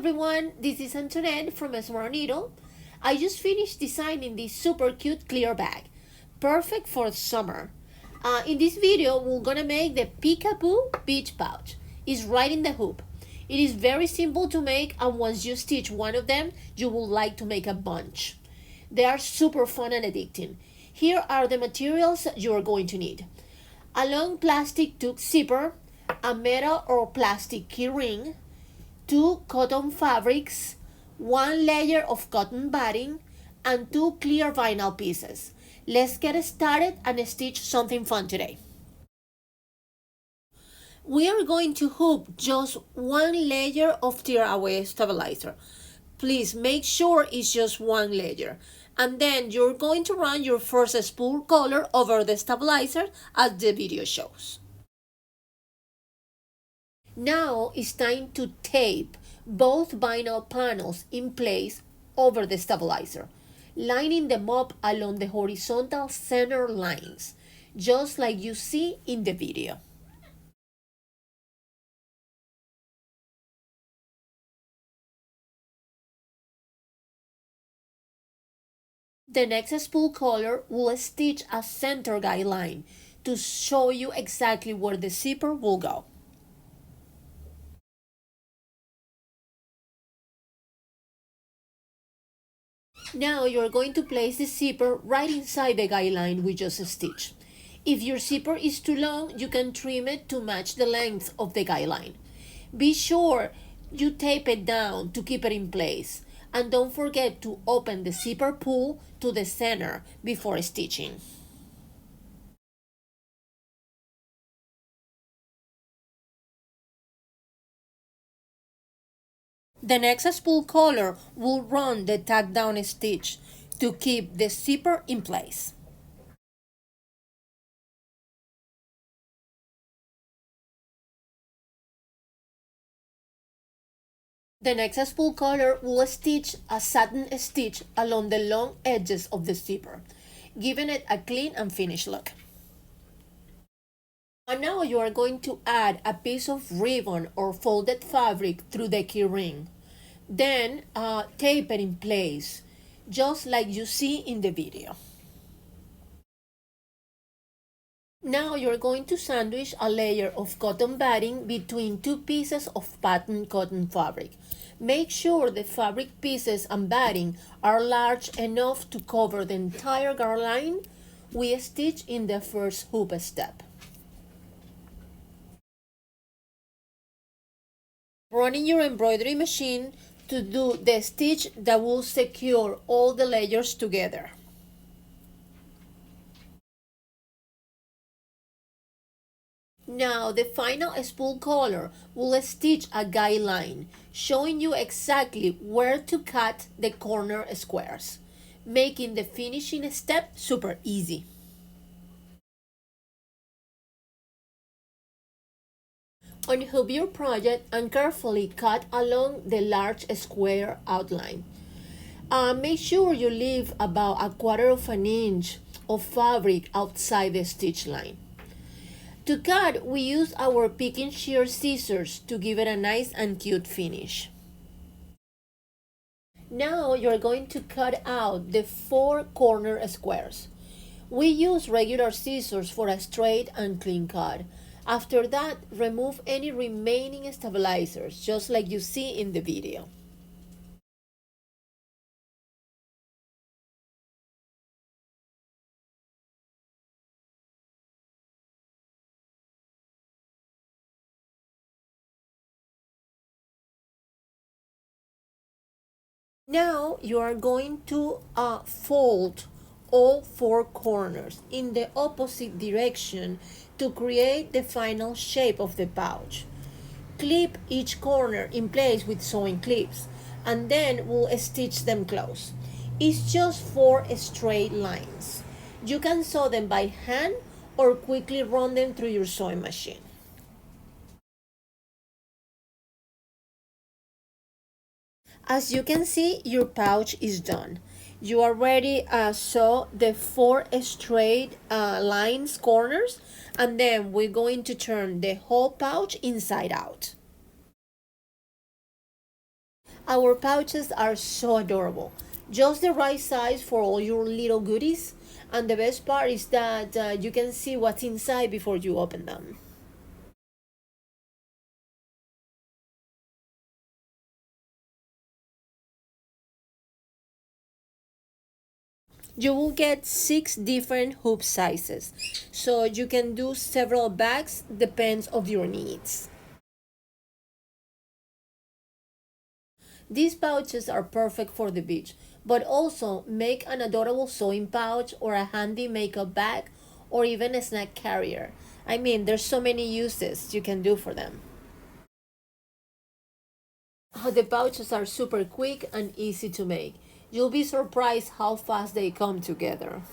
everyone, this is Antoinette from smartneedle. I just finished designing this super cute clear bag, perfect for summer. In this video, we're gonna make the Peekaboo beach pouch. It's right in the hoop. It is very simple to make, and once you stitch one of them, you will like to make a bunch. They are super fun and addicting. Here are the materials you are going to need. A long plastic tube zipper, a metal or plastic key ring, 2 cotton fabrics, 1 layer of cotton batting, and 2 clear vinyl pieces. Let's get started and stitch something fun today. We are going to hoop just 1 layer of tearaway stabilizer. Please make sure it's just 1 layer. And then you're going to run your first spool color over the stabilizer as the video shows. Now it's time to tape both vinyl panels in place over the stabilizer, lining them up along the horizontal center lines, just like you see in the video. The next spool color will stitch a center guideline to show you exactly where the zipper will go. Now you're going to place the zipper right inside the guideline we just stitched. If your zipper is too long, you can trim it to match the length of the guideline. Be sure you tape it down to keep it in place, and don't forget to open the zipper pull to the center before stitching. The next spool color will run the tack down stitch to keep the zipper in place. The next spool color will stitch a satin stitch along the long edges of the zipper, giving it a clean and finished look. And now you are going to add a piece of ribbon or folded fabric through the key ring. Then tape it in place, just like you see in the video. Now you're going to sandwich a layer of cotton batting between 2 pieces of patterned cotton fabric. Make sure the fabric pieces and batting are large enough to cover the entire garland line we stitch in the first hoop step. Running your embroidery machine to do the stitch that will secure all the layers together. Now the final spool color will stitch a guideline, showing you exactly where to cut the corner squares, making the finishing step super easy. Unhook your project and carefully cut along the large square outline. Make sure you leave about 1/4 of an inch of fabric outside the stitch line. To cut, we use our pick and shear scissors to give it a nice and cute finish. Now you're going to cut out the 4 corner squares. We use regular scissors for a straight and clean cut. After that, remove any remaining stabilizers, just like you see in the video. Now you are going to fold all 4 corners in the opposite direction to create the final shape of the pouch. Clip each corner in place with sewing clips, and then we'll stitch them close. It's just 4 straight lines. You can sew them by hand or quickly run them through your sewing machine. As you can see, your pouch is done. You already sew the 4 straight lines corners, and then we're going to turn the whole pouch inside out. Our pouches are so adorable. Just the right size for all your little goodies. And the best part is that you can see what's inside before you open them. You will get 6 different hoop sizes, so you can do several bags, depends of your needs. These pouches are perfect for the beach, but also make an adorable sewing pouch or a handy makeup bag or even a snack carrier. I mean, there's so many uses you can do for them. The pouches are super quick and easy to make. You'll be surprised how fast they come together.